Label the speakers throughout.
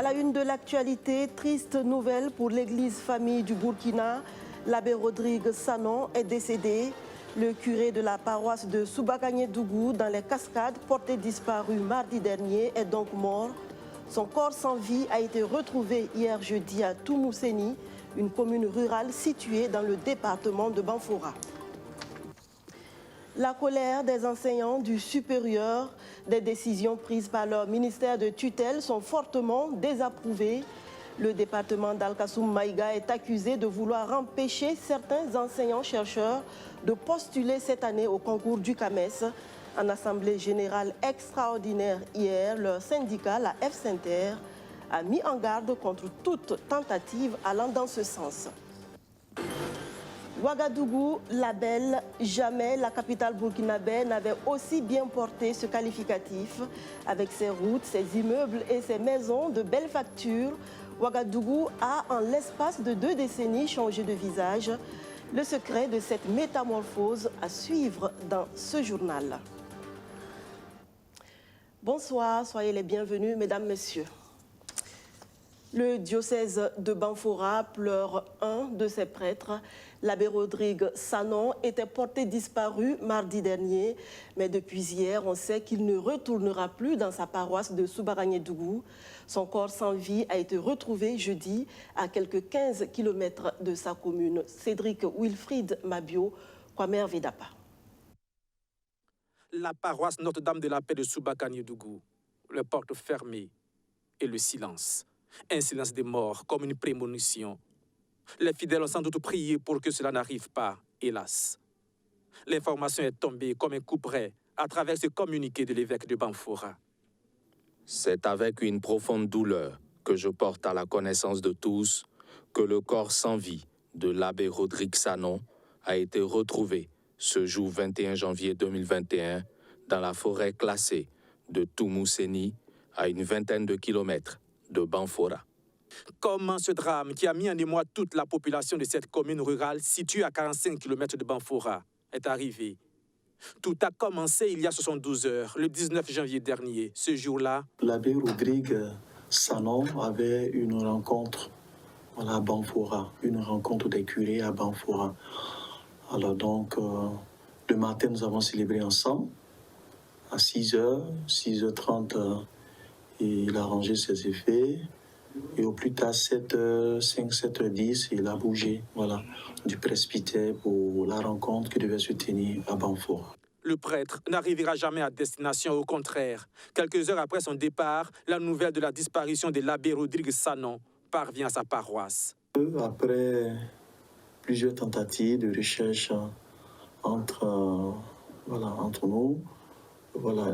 Speaker 1: À la une de l'actualité, triste nouvelle pour l'église famille du Burkina. L'abbé Rodrigue Sanon est décédé. Le curé de la paroisse de Soubakagné-Dougou dans les Cascades, porté disparu mardi dernier, est donc mort. Son corps sans vie a été retrouvé hier jeudi à Toumousséni, une commune rurale située dans le département de Banfora. La colère des enseignants du supérieur, des décisions prises par leur ministère de tutelle sont fortement désapprouvées. Le département d'Al-Kassoum Maïga est accusé de vouloir empêcher certains enseignants-chercheurs de postuler cette année au concours du CAMES. En assemblée générale extraordinaire hier, leur syndicat, la F-Inter, a mis en garde contre toute tentative allant dans ce sens. Ouagadougou, la belle, jamais la capitale burkinabé n'avait aussi bien porté ce qualificatif. Avec ses routes, ses immeubles et ses maisons de belle facture, Ouagadougou a, en l'espace de 2 décennies, changé de visage. Le secret de cette métamorphose à suivre dans ce journal. Bonsoir, soyez les bienvenus, mesdames, messieurs. Le diocèse de Banfora pleure un de ses prêtres. L'abbé Rodrigue Sanon était porté disparu mardi dernier, mais depuis hier, on sait qu'il ne retournera plus dans sa paroisse de Soubakagné-Dougou. Son corps sans vie a été retrouvé jeudi à quelques 15 km de sa commune. Cédric Wilfried Mabio, Kwamer Vedapa.
Speaker 2: La paroisse Notre-Dame de la Paix de Soubakagné-Dougou, les portes fermées et le silence. Un silence des morts comme une prémonition. Les fidèles ont sans doute prié pour que cela n'arrive pas, hélas. L'information est tombée comme un couperet à travers ce communiqué de l'évêque de Banfora.
Speaker 3: C'est avec une profonde douleur que je porte à la connaissance de tous que le corps sans vie de l'abbé Rodrigue Sanon a été retrouvé ce jour 21 janvier 2021 dans la forêt classée de Toumousséni, à une vingtaine de kilomètres de Banfora.
Speaker 2: Comment ce drame qui a mis en émoi toute la population de cette commune rurale située à 45 km de Banfora est arrivé? Tout a commencé il y a 72 heures, le 19 janvier dernier. Ce jour-là,
Speaker 4: l'abbé Rodrigue Sanon avait une rencontre à Banfora, une rencontre des curés à Banfora. Alors donc, le matin, nous avons célébré ensemble. À 6h, 6h30, il a rangé ses effets. Et au plus tard, 7h05, 7h10, il a bougé du presbytère pour la rencontre qui devait se tenir à Banfora.
Speaker 2: Le prêtre n'arrivera jamais à destination, au contraire. Quelques heures après son départ, la nouvelle de la disparition de l'abbé Rodrigue Sanon parvient à sa paroisse.
Speaker 4: Après plusieurs tentatives de recherche entre nous,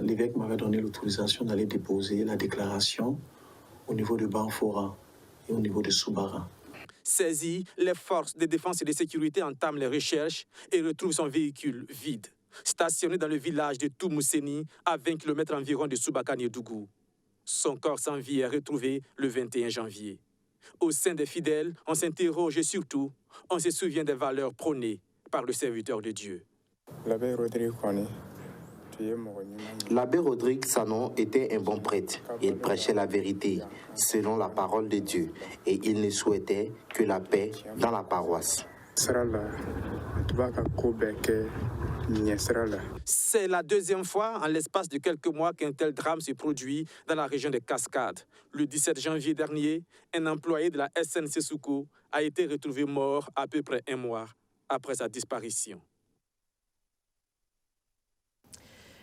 Speaker 4: l'évêque m'avait donné l'autorisation d'aller déposer la déclaration au niveau de Banfora et au niveau de Soubara.
Speaker 2: Saisis, les forces de défense et de sécurité entament les recherches et retrouvent son véhicule vide, stationné dans le village de Toumousséni, à 20 km environ de Soubakagné-Dougou. Son corps sans vie est retrouvé le 21 janvier. Au sein des fidèles, on s'interroge et surtout, on se souvient des valeurs prônées par le serviteur de Dieu.
Speaker 5: L'abbé Rodrigue Sanon était un bon prêtre. Il prêchait la vérité selon la parole de Dieu et il ne souhaitait que la paix dans la paroisse.
Speaker 2: C'est la deuxième fois en l'espace de quelques mois qu'un tel drame se produit dans la région des Cascades. Le 17 janvier dernier, un employé de la SNC Soukou a été retrouvé mort à peu près un mois après sa disparition.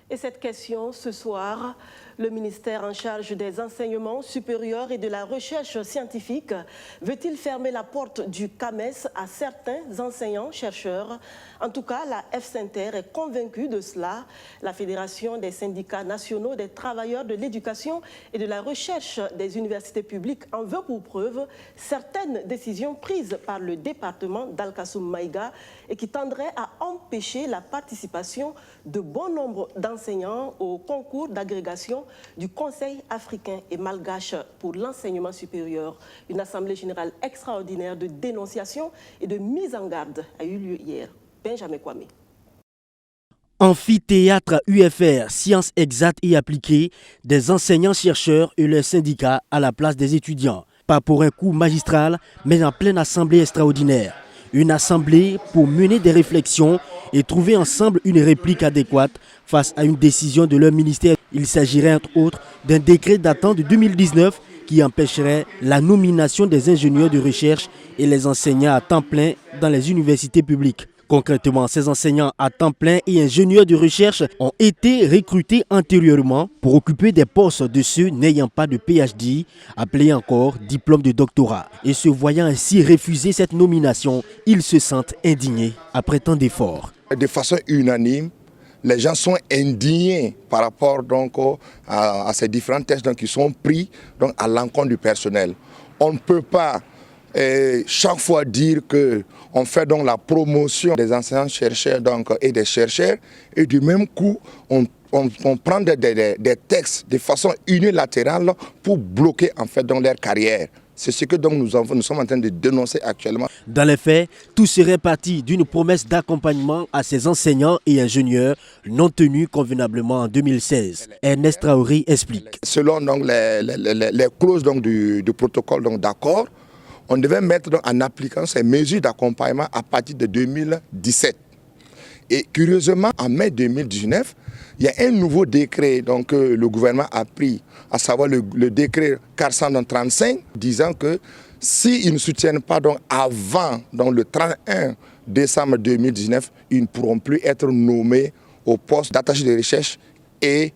Speaker 1: Et cette question, ce soir, le ministère en charge des enseignements supérieurs et de la recherche scientifique veut-il fermer la porte du CAMES à certains enseignants-chercheurs? En tout cas, la F-Inter est convaincue de cela. La Fédération des syndicats nationaux des travailleurs de l'éducation et de la recherche des universités publiques en veut pour preuve certaines décisions prises par le département d'Al-Kassoum Maïga et qui tendraient à empêcher la participation de bon nombre d'enseignants au concours d'agrégation du Conseil africain et malgache pour l'enseignement supérieur. Une assemblée générale extraordinaire de dénonciation et de mise en garde a eu lieu hier. Benjamin Kwame.
Speaker 6: Amphithéâtre UFR, sciences exactes et appliquées, des enseignants-chercheurs et leurs syndicats à la place des étudiants. Pas pour un coup magistral, mais en pleine assemblée extraordinaire. Une assemblée pour mener des réflexions et trouver ensemble une réplique adéquate face à une décision de leur ministère. Il s'agirait entre autres d'un décret datant de 2019 qui empêcherait la nomination des ingénieurs de recherche et les enseignants à temps plein dans les universités publiques. Concrètement, ces enseignants à temps plein et ingénieurs de recherche ont été recrutés antérieurement pour occuper des postes de ceux n'ayant pas de PhD, appelé encore diplôme de doctorat. Et se voyant ainsi refuser cette nomination, ils se sentent indignés après tant d'efforts.
Speaker 7: De façon unanime, les gens sont indignés par rapport donc à ces différents textes donc, qui sont pris donc, à l'encontre du personnel. On ne peut pas chaque fois dire qu'on fait donc la promotion des enseignants-chercheurs et des chercheurs et du même coup on prend des textes de façon unilatérale pour bloquer en fait donc leur carrière. C'est ce que donc nous sommes en train de dénoncer actuellement.
Speaker 6: Dans les faits, tout serait parti d'une promesse d'accompagnement à ces enseignants et ingénieurs non tenus convenablement en 2016. Ernest Traoré explique.
Speaker 7: Selon donc, les clauses donc, du protocole d'accord, on devait mettre donc, en application ces mesures d'accompagnement à partir de 2017. Et curieusement, en mai 2019, il y a un nouveau décret donc, que le gouvernement a pris, à savoir le décret 435, disant que s'ils ne soutiennent pas donc, avant donc, le 31 décembre 2019, ils ne pourront plus être nommés au poste d'attaché de recherche et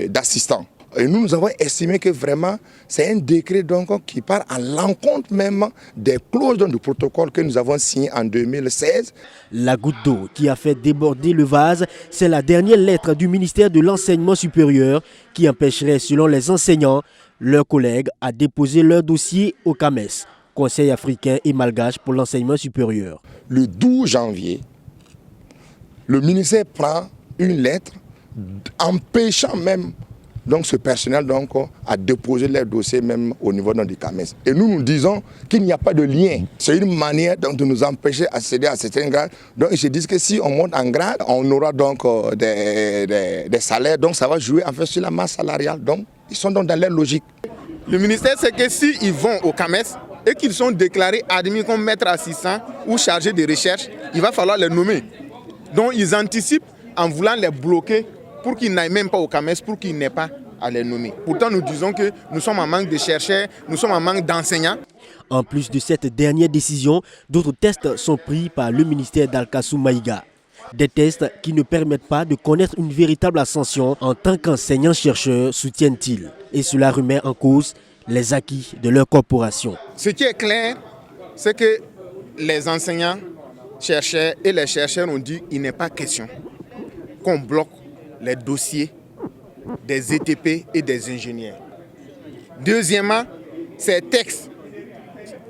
Speaker 7: d'assistant. Et nous avons estimé que vraiment, c'est un décret donc, qui part à l'encontre même des clauses du protocole que nous avons signé en 2016.
Speaker 6: La goutte d'eau qui a fait déborder le vase, c'est la dernière lettre du ministère de l'Enseignement supérieur qui empêcherait, selon les enseignants, leurs collègues à déposer leur dossier au CAMES, Conseil africain et malgache pour l'enseignement supérieur.
Speaker 7: Le 12 janvier, le ministère prend une lettre empêchant même donc ce personnel donc, a déposé leur dossier même au niveau du CAMES. Et nous disons qu'il n'y a pas de lien. C'est une manière donc, de nous empêcher d'accéder à certains grades. Donc ils se disent que si on monte en grade, on aura donc des salaires. Donc ça va jouer en fait sur la masse salariale. Donc ils sont donc dans leur logique.
Speaker 8: Le ministère sait que s'ils vont au CAMES et qu'ils sont déclarés admis comme maître assistant ou chargé de recherche, il va falloir les nommer. Donc ils anticipent en voulant les bloquer pour qu'ils n'aillent même pas au CAMES, pour qu'ils n'aient pas à les nommer. Pourtant, nous disons que nous sommes en manque de chercheurs, nous sommes en manque d'enseignants.
Speaker 6: En plus de cette dernière décision, d'autres tests sont pris par le ministère d'Alkassou Maïga. Des tests qui ne permettent pas de connaître une véritable ascension en tant qu'enseignants-chercheurs, soutiennent-ils. Et cela remet en cause les acquis de leur corporation.
Speaker 8: Ce qui est clair, c'est que les enseignants, chercheurs et les chercheurs ont dit qu'il n'est pas question qu'on bloque les dossiers des ETP et des ingénieurs. Deuxièmement, ces textes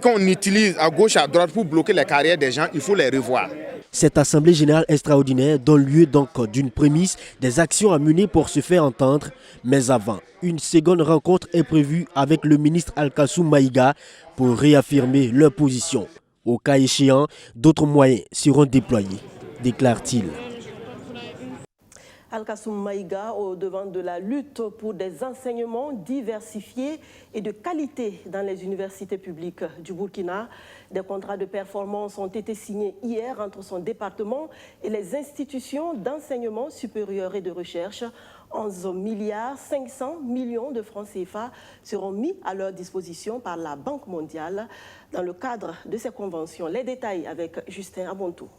Speaker 8: qu'on utilise à gauche et à droite pour bloquer les carrières des gens, il faut les revoir.
Speaker 6: Cette assemblée générale extraordinaire donne lieu donc d'une prémisse des actions à mener pour se faire entendre. Mais avant, une seconde rencontre est prévue avec le ministre Alkassou Maïga pour réaffirmer leur position. Au cas échéant, d'autres moyens seront déployés, déclare-t-il.
Speaker 1: Alkassou Maïga au devant de la lutte pour des enseignements diversifiés et de qualité dans les universités publiques du Burkina. Des contrats de performance ont été signés hier entre son département et les institutions d'enseignement supérieur et de recherche. 11,5 milliards de francs CFA seront mis à leur disposition par la Banque mondiale dans le cadre de ces conventions. Les détails avec Justin Abontou.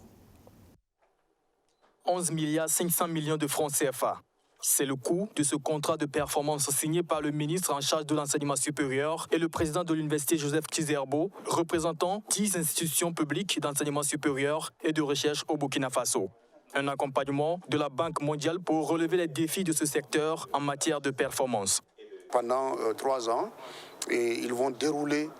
Speaker 2: 11,5 milliards de francs CFA. C'est le coût de ce contrat de performance signé par le ministre en charge de l'enseignement supérieur et le président de l'université Joseph Kizerbo, représentant 10 institutions publiques d'enseignement supérieur et de recherche au Burkina Faso. Un accompagnement de la Banque mondiale pour relever les défis de ce secteur en matière de performance.
Speaker 9: Pendant 3 ans, ils vont dérouler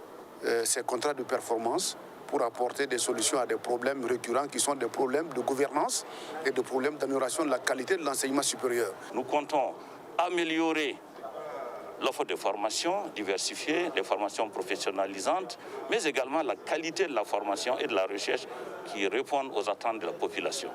Speaker 9: ces contrats de performance pour apporter des solutions à des problèmes récurrents qui sont des problèmes de gouvernance et des problèmes d'amélioration de la qualité de l'enseignement supérieur.
Speaker 10: Nous comptons améliorer l'offre de formation diversifiée, des formations professionnalisantes, mais également la qualité de la formation et de la recherche qui répondent aux attentes de la population.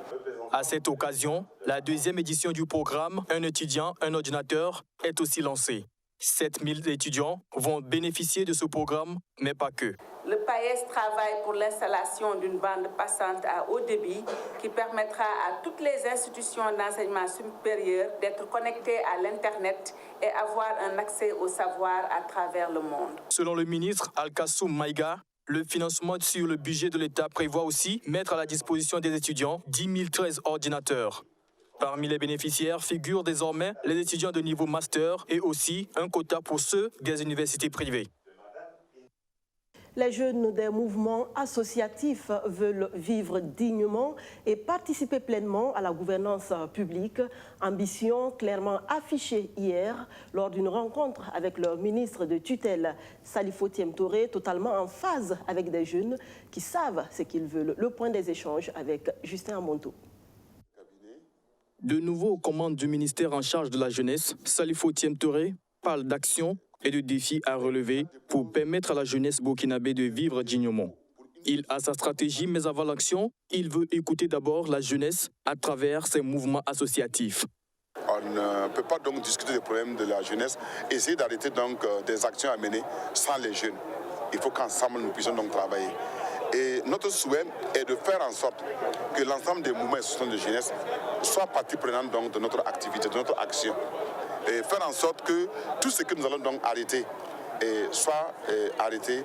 Speaker 2: À cette occasion, la deuxième édition du programme Un étudiant, un ordinateur est aussi lancée. 7000 étudiants vont bénéficier de ce programme, mais pas que.
Speaker 11: Le PAES travaille pour l'installation d'une bande passante à haut débit qui permettra à toutes les institutions d'enseignement supérieur d'être connectées à l'Internet et avoir un accès au savoir à travers le monde.
Speaker 2: Selon le ministre Al-Kassoum Maïga, le financement sur le budget de l'État prévoit aussi mettre à la disposition des étudiants 10 013 ordinateurs. Parmi les bénéficiaires figurent désormais les étudiants de niveau master et aussi un quota pour ceux des universités privées.
Speaker 1: Les jeunes des mouvements associatifs veulent vivre dignement et participer pleinement à la gouvernance publique. Ambition clairement affichée hier lors d'une rencontre avec leur ministre de tutelle, Salifo Thiem Touré, totalement en phase avec des jeunes qui savent ce qu'ils veulent. Le point des échanges avec Justin Amonto.
Speaker 2: De nouveau aux commandes du ministère en charge de la jeunesse, Salifo Thiem Touré parle d'action et de défis à relever pour permettre à la jeunesse burkinabé de vivre dignement. Il a sa stratégie, mais avant l'action, il veut écouter d'abord la jeunesse à travers ses mouvements associatifs.
Speaker 12: On ne peut pas donc discuter des problèmes de la jeunesse, essayer d'arrêter donc des actions à mener sans les jeunes. Il faut qu'ensemble nous puissions donc travailler. Et notre souhait est de faire en sorte que l'ensemble des mouvements et associations de jeunesse soient partie prenante donc de notre activité, de notre action. Et faire en sorte que tout ce que nous allons donc arrêter soit arrêté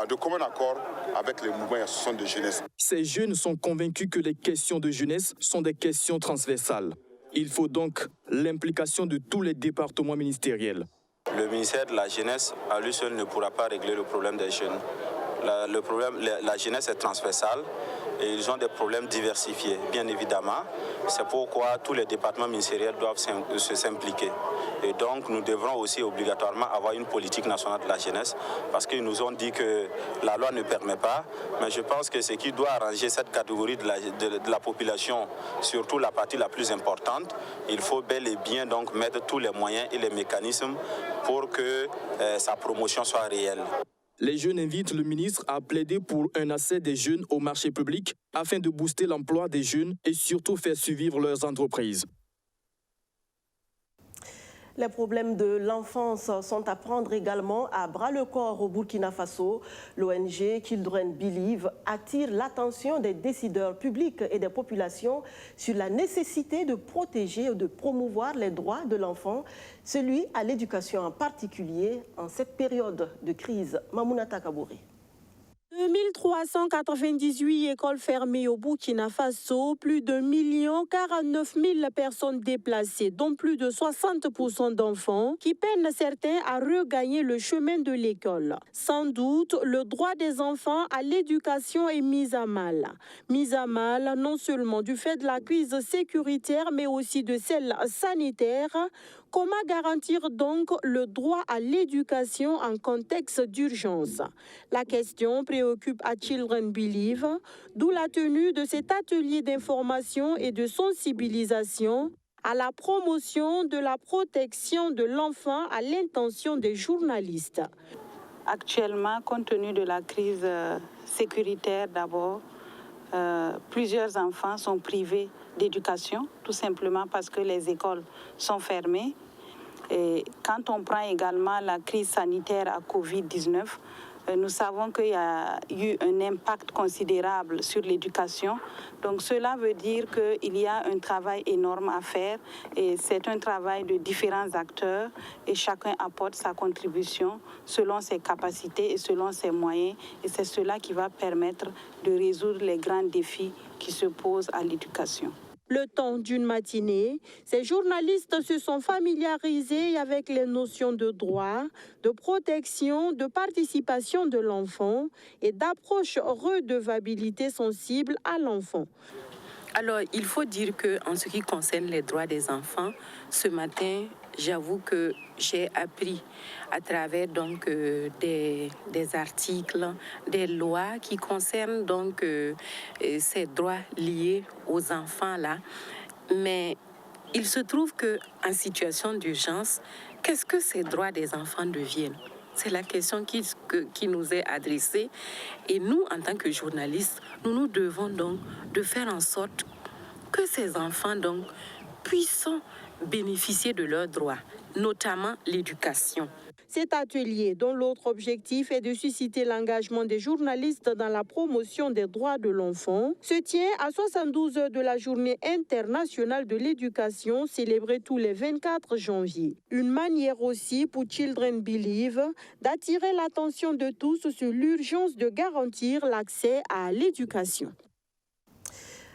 Speaker 12: de commun accord avec les mouvements et associations de jeunesse.
Speaker 2: Ces jeunes sont convaincus que les questions de jeunesse sont des questions transversales. Il faut donc l'implication de tous les départements ministériels.
Speaker 13: Le ministère de la Jeunesse, à lui seul, ne pourra pas régler le problème des jeunes. La jeunesse est transversale et ils ont des problèmes diversifiés, bien évidemment. C'est pourquoi tous les départements ministériels doivent s'impliquer. Et donc, nous devrons aussi obligatoirement avoir une politique nationale de la jeunesse parce qu'ils nous ont dit que la loi ne permet pas. Mais je pense que ce qui doit arranger cette catégorie de la population, surtout la partie la plus importante, il faut bel et bien donc mettre tous les moyens et les mécanismes pour que sa promotion soit réelle.
Speaker 2: Les jeunes invitent le ministre à plaider pour un accès des jeunes au marché public afin de booster l'emploi des jeunes et surtout faire survivre leurs entreprises.
Speaker 1: Les problèmes de l'enfance sont à prendre également à bras-le-corps au Burkina Faso. L'ONG Children Believe attire l'attention des décideurs publics et des populations sur la nécessité de protéger et de promouvoir les droits de l'enfant, celui à l'éducation en particulier en cette période de crise. Mamounata Kabouri.
Speaker 14: 2398 écoles fermées au Burkina Faso, plus de 1 049 000 personnes déplacées, dont plus de 60% d'enfants, qui peinent certains à regagner le chemin de l'école. Sans doute, le droit des enfants à l'éducation est mis à mal. Mis à mal non seulement du fait de la crise sécuritaire, mais aussi de celle sanitaire. Comment garantir donc le droit à l'éducation en contexte d'urgence? La question préoccupe à Children Believe, d'où la tenue de cet atelier d'information et de sensibilisation à la promotion de la protection de l'enfant à l'intention des journalistes.
Speaker 11: Actuellement, compte tenu de la crise sécuritaire d'abord, plusieurs enfants sont privés d'éducation, tout simplement parce que les écoles sont fermées. Et quand on prend également la crise sanitaire à Covid-19, nous savons qu'il y a eu un impact considérable sur l'éducation. Donc cela veut dire qu'il y a un travail énorme à faire et c'est un travail de différents acteurs et chacun apporte sa contribution selon ses capacités et selon ses moyens. Et c'est cela qui va permettre de résoudre les grands défis qui se posent à l'éducation.
Speaker 14: Le temps d'une matinée, ces journalistes se sont familiarisés avec les notions de droit, de protection, de participation de l'enfant et d'approche redevabilité sensible à l'enfant.
Speaker 15: Alors, il faut dire qu'en ce qui concerne les droits des enfants, ce matin, j'avoue que j'ai appris à travers donc des articles, des lois qui concernent donc ces droits liés aux enfants là. Mais il se trouve qu'en situation d'urgence, qu'est-ce que ces droits des enfants deviennent? C'est la question qui nous est adressée. Et nous, en tant que journalistes, nous devons donc de faire en sorte que ces enfants donc, puissent bénéficier de leurs droits, notamment l'éducation.
Speaker 14: Cet atelier, dont l'autre objectif est de susciter l'engagement des journalistes dans la promotion des droits de l'enfant, se tient à 72 heures de la Journée internationale de l'éducation célébrée tous les 24 janvier. Une manière aussi pour Children Believe d'attirer l'attention de tous sur l'urgence de garantir l'accès à l'éducation.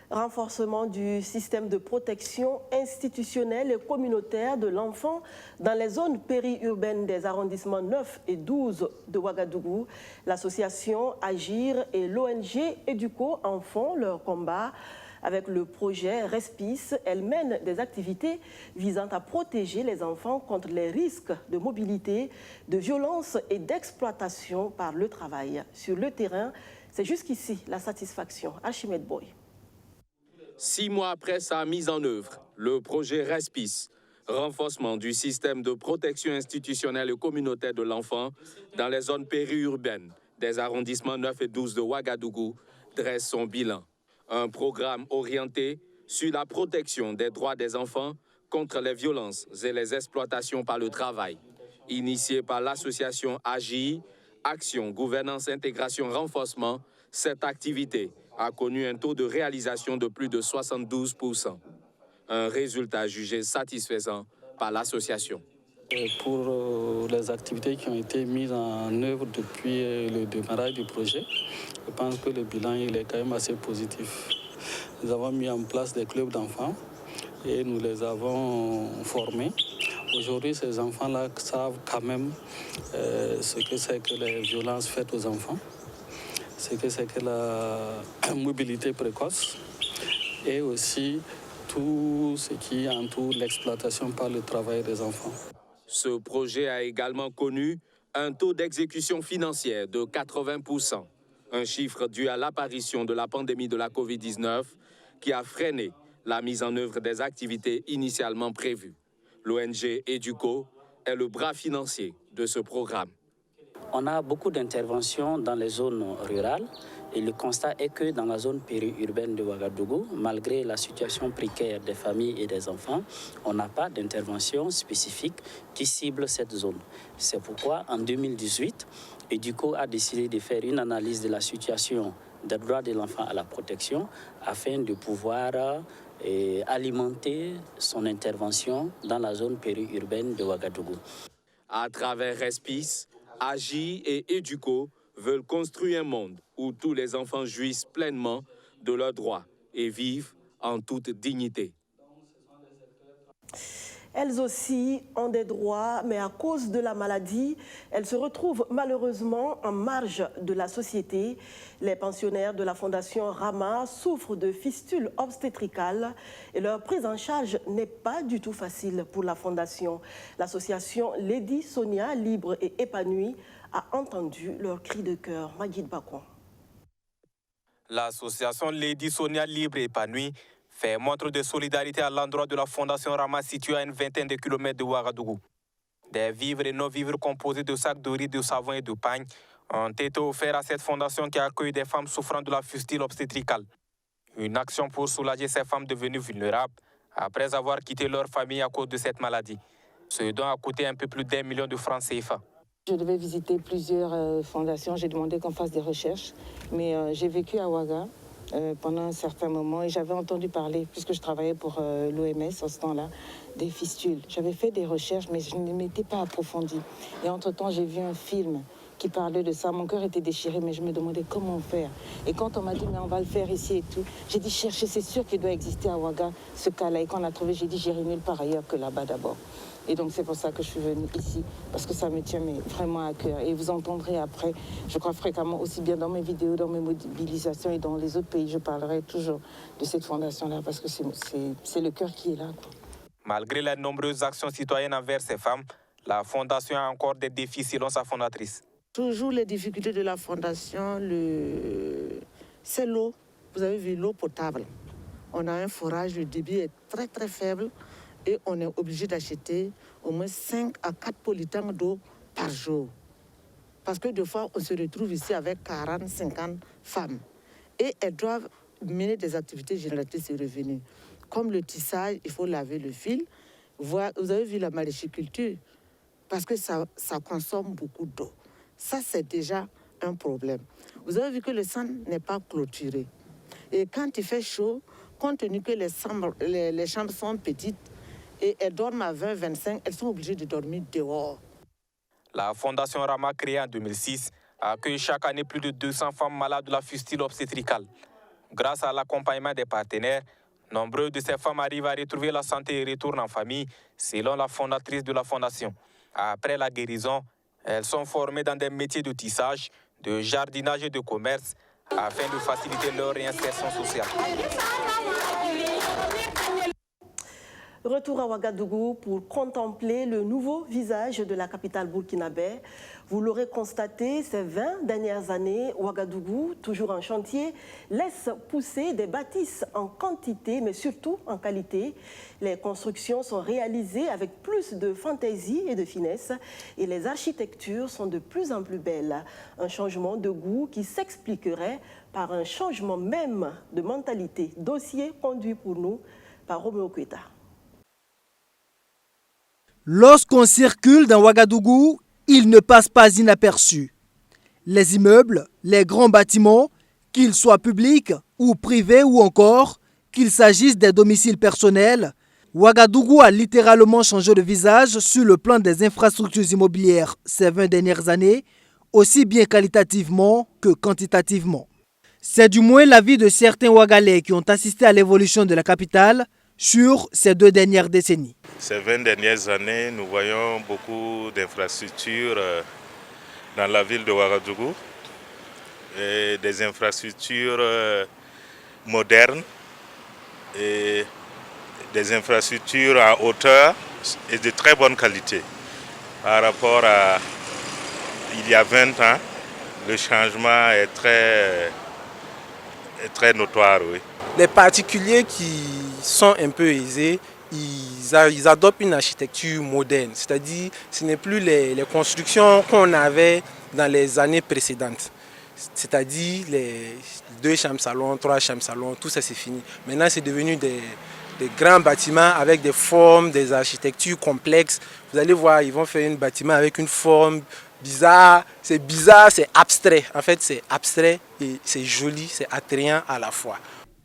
Speaker 1: Renforcement du système de protection institutionnelle et communautaire de l'enfant dans les zones périurbaines des arrondissements 9 et 12 de Ouagadougou. L'association Agir et l'ONG Educo en font leur combat. Avec le projet Respice, elle mène des activités visant à protéger les enfants contre les risques de mobilité, de violence et d'exploitation par le travail. Sur le terrain, c'est jusqu'ici la satisfaction. Archimède Boy.
Speaker 3: 6 mois après sa mise en œuvre, le projet Respice, renforcement du système de protection institutionnelle et communautaire de l'enfant dans les zones périurbaines des arrondissements 9 et 12 de Ouagadougou, dresse son bilan. Un programme orienté sur la protection des droits des enfants contre les violences et les exploitations par le travail. Initié par l'association AGI, Action, Gouvernance, Intégration, Renforcement, cette activité a connu un taux de réalisation de plus de 72%. Un résultat jugé satisfaisant par l'association.
Speaker 16: Pour les activités qui ont été mises en œuvre depuis le démarrage du projet, je pense que le bilan est quand même assez positif. Nous avons mis en place des clubs d'enfants et nous les avons formés. Aujourd'hui, ces enfants-là savent quand même ce que c'est que les violences faites aux enfants, ce que c'est que la mobilité précoce et aussi tout ce qui entoure l'exploitation par le travail des enfants.
Speaker 3: Ce projet a également connu un taux d'exécution financière de 80%, un chiffre dû à l'apparition de la pandémie de la COVID-19 qui a freiné la mise en œuvre des activités initialement prévues. L'ONG Educo est le bras financier de ce programme.
Speaker 17: On a beaucoup d'interventions dans les zones rurales et le constat est que dans la zone périurbaine de Ouagadougou, malgré la situation précaire des familles et des enfants, on n'a pas d'intervention spécifique qui cible cette zone. C'est pourquoi en 2018, Educo a décidé de faire une analyse de la situation des droits de l'enfant à la protection afin de pouvoir alimenter son intervention dans la zone périurbaine de Ouagadougou.
Speaker 3: À travers Respice, Agi et Educo veulent construire un monde où tous les enfants jouissent pleinement de leurs droits et vivent en toute dignité.
Speaker 1: Elles aussi ont des droits, mais à cause de la maladie, elles se retrouvent malheureusement en marge de la société. Les pensionnaires de la Fondation Rama souffrent de fistules obstétricales et leur prise en charge n'est pas du tout facile pour la Fondation. L'association Lady Sonia, libre et épanouie, a entendu leur cri de cœur. Magid Bakon.
Speaker 18: L'association Lady Sonia, libre et épanouie fait montre de solidarité à l'endroit de la Fondation Rama située à une vingtaine de kilomètres de Ouagadougou. Des vivres et non-vivres composés de sacs de riz, de savon et de pagne ont été offerts à cette fondation qui accueille des femmes souffrant de la fistule obstétricale. Une action pour soulager ces femmes devenues vulnérables après avoir quitté leur famille à cause de cette maladie. Ce don a coûté un peu plus d'1 million de francs CFA.
Speaker 19: Je devais visiter plusieurs fondations, j'ai demandé qu'on fasse des recherches, mais j'ai vécu à Ouaga pendant un certain moment et j'avais entendu parler, puisque je travaillais pour l'OMS en ce temps-là, des fistules. J'avais fait des recherches, mais je ne m'étais pas approfondie. Et entre-temps, j'ai vu un film qui parlait de ça. Mon cœur était déchiré, mais je me demandais comment faire. Et quand on m'a dit, mais on va le faire ici et tout, j'ai dit, cherchez, c'est sûr qu'il doit exister à Ouaga, ce cas-là. Et quand on a trouvé, j'ai dit, j'irai nulle part ailleurs que là-bas d'abord. Et donc c'est pour ça que je suis venue ici, parce que ça me tient vraiment à cœur. Et vous entendrez après, je crois fréquemment, aussi bien dans mes vidéos, dans mes mobilisations et dans les autres pays, je parlerai toujours de cette fondation-là, parce que c'est le cœur qui est là, quoi.
Speaker 18: Malgré les nombreuses actions citoyennes envers ces femmes, la fondation a encore des défis selon sa fondatrice.
Speaker 20: Toujours les difficultés de la fondation, c'est l'eau. Vous avez vu l'eau potable. On a un forage, le débit est très très faible. Et on est obligé d'acheter au moins 5 à 4 polytanks d'eau par jour. Parce que des fois, on se retrouve ici avec 40, 50 femmes. Et elles doivent mener des activités génératrices de revenus. Comme le tissage, il faut laver le fil. Vous avez vu la maraîchiculture, parce que ça consomme beaucoup d'eau. Ça, c'est déjà un problème. Vous avez vu que le centre n'est pas clôturé. Et quand il fait chaud, compte tenu que les chambres sont petites et elles dorment à 20-25, elles sont obligées de dormir dehors.
Speaker 18: La Fondation Rama, créée en 2006, accueille chaque année plus de 200 femmes malades de la fistule obstétricale. Grâce à l'accompagnement des partenaires, nombreuses de ces femmes arrivent à retrouver la santé et retournent en famille, selon la fondatrice de la Fondation. Après la guérison, elles sont formées dans des métiers de tissage, de jardinage et de commerce, afin de faciliter leur réinsertion sociale.
Speaker 1: Retour à Ouagadougou pour contempler le nouveau visage de la capitale burkinabé. Vous l'aurez constaté, ces 20 dernières années, Ouagadougou, toujours en chantier, laisse pousser des bâtisses en quantité, mais surtout en qualité. Les constructions sont réalisées avec plus de fantaisie et de finesse et les architectures sont de plus en plus belles. Un changement de goût qui s'expliquerait par un changement même de mentalité. Dossier conduit pour nous par Roméo Kueta.
Speaker 21: Lorsqu'on circule dans Ouagadougou, il ne passe pas inaperçu. Les immeubles, les grands bâtiments, qu'ils soient publics ou privés ou encore qu'il s'agisse des domiciles personnels, Ouagadougou a littéralement changé de visage sur le plan des infrastructures immobilières ces 20 dernières années, aussi bien qualitativement que quantitativement. C'est du moins l'avis de certains Ouagalais qui ont assisté à l'évolution de la capitale sur ces 2 dernières décennies.
Speaker 22: Ces 20 dernières années, nous voyons beaucoup d'infrastructures dans la ville de Ouagadougou, et des infrastructures modernes et des infrastructures à hauteur et de très bonne qualité. Par rapport à il y a 20 ans, le changement est très notoire. Oui.
Speaker 23: Les particuliers qui sont un peu aisés, ils adoptent une architecture moderne, c'est-à-dire ce n'est plus les constructions qu'on avait dans les années précédentes. C'est-à-dire les 2 chambres salons, 3 chambres salons, tout ça c'est fini. Maintenant c'est devenu des grands bâtiments avec des formes, des architectures complexes. Vous allez voir, ils vont faire un bâtiment avec une forme bizarre, c'est abstrait. En fait c'est abstrait et c'est joli, c'est attrayant à la fois.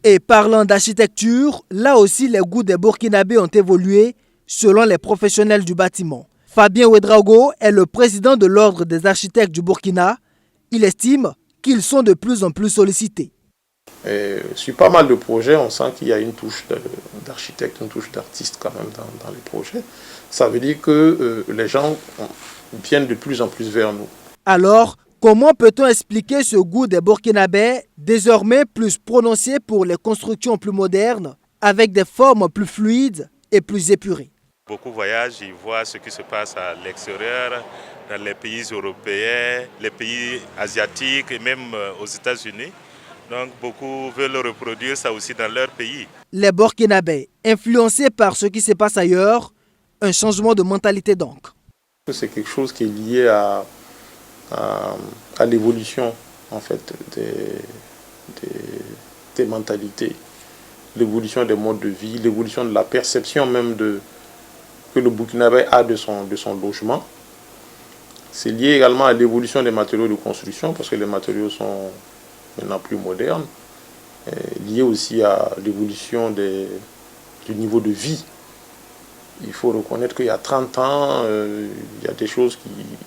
Speaker 21: Et parlant d'architecture, là aussi les goûts des Burkinabés ont évolué selon les professionnels du bâtiment. Fabien Ouedraogo est le président de l'Ordre des architectes du Burkina. Il estime qu'ils sont de plus en plus sollicités.
Speaker 24: Sur pas mal de projets, on sent qu'il y a une touche d'architecte, une touche d'artiste quand même dans les projets. Ça veut dire que les gens viennent de plus en plus vers nous.
Speaker 21: Alors, comment peut-on expliquer ce goût des Burkinabés, désormais plus prononcé pour les constructions plus modernes, avec des formes plus fluides et plus épurées?
Speaker 22: Beaucoup voyagent, ils voient ce qui se passe à l'extérieur, dans les pays européens, les pays asiatiques et même aux États-Unis. Donc beaucoup veulent reproduire ça aussi dans leur pays.
Speaker 21: Les Burkinabés, influencés par ce qui se passe ailleurs, un changement de mentalité donc.
Speaker 24: C'est quelque chose qui est lié à l'évolution en fait des mentalités, l'évolution des modes de vie, l'évolution de la perception même que le Burkinabé a de son logement. C'est lié également à l'évolution des matériaux de construction parce que les matériaux sont maintenant plus modernes, lié aussi à l'évolution du niveau de vie. Il faut reconnaître qu'il y a 30 ans, il y a des choses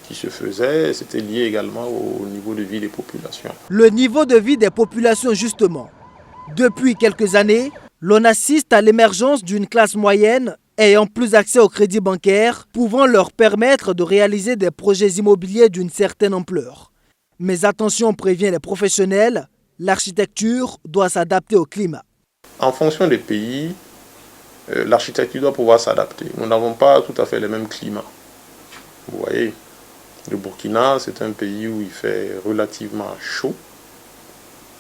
Speaker 24: qui se faisaient, c'était lié également au niveau de vie des populations.
Speaker 21: Le niveau de vie des populations justement. Depuis quelques années, l'on assiste à l'émergence d'une classe moyenne ayant plus accès au crédit bancaire, pouvant leur permettre de réaliser des projets immobiliers d'une certaine ampleur. Mais attention, prévient les professionnels, l'architecture doit s'adapter au climat.
Speaker 24: En fonction des pays, l'architecture doit pouvoir s'adapter. Nous n'avons pas tout à fait le même climat. Vous voyez, le Burkina, c'est un pays où il fait relativement chaud.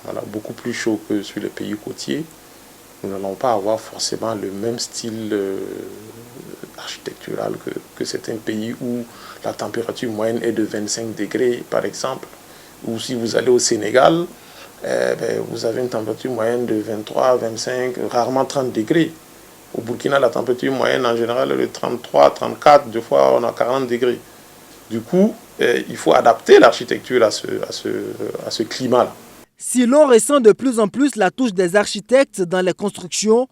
Speaker 24: Voilà, beaucoup plus chaud que sur les pays côtiers. nous n'allons pas avoir forcément le même style architectural que certains pays où la température moyenne est de 25 degrés, par exemple. Ou si vous allez au Sénégal, vous avez une température moyenne de 23, 25, rarement 30 degrés. Au Burkina, la température moyenne en général est de 33, 34, deux fois on a 40 degrés. Du coup, il faut adapter l'architecture à ce climat-là.
Speaker 21: Si l'on ressent de plus en plus la touche des architectes dans les constructions,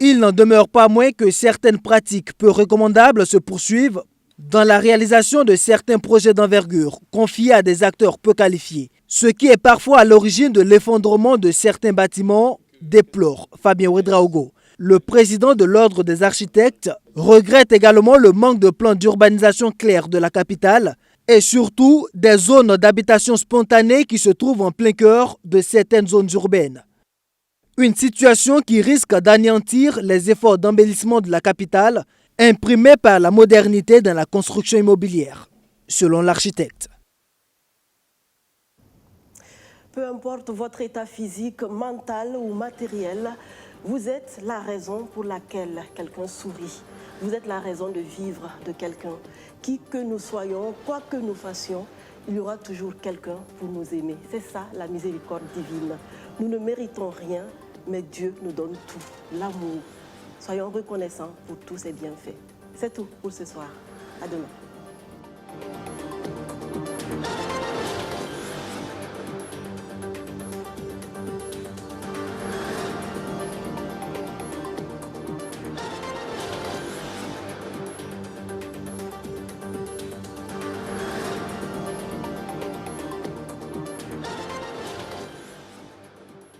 Speaker 21: il n'en demeure pas moins que certaines pratiques peu recommandables se poursuivent dans la réalisation de certains projets d'envergure confiés à des acteurs peu qualifiés, ce qui est parfois à l'origine de l'effondrement de certains bâtiments, déplore Fabien Ouedraogo. Le président de l'Ordre des architectes regrette également le manque de plans d'urbanisation clairs de la capitale et surtout des zones d'habitation spontanée qui se trouvent en plein cœur de certaines zones urbaines. Une situation qui risque d'anéantir les efforts d'embellissement de la capitale imprimés par la modernité dans la construction immobilière, selon l'architecte.
Speaker 1: Peu importe votre état physique, mental ou matériel, vous êtes la raison pour laquelle quelqu'un sourit. Vous êtes la raison de vivre de quelqu'un. Qui que nous soyons, quoi que nous fassions, il y aura toujours quelqu'un pour nous aimer. C'est ça la miséricorde divine. Nous ne méritons rien, mais Dieu nous donne tout, l'amour. Soyons reconnaissants pour tous ces bienfaits. C'est tout pour ce soir. À demain.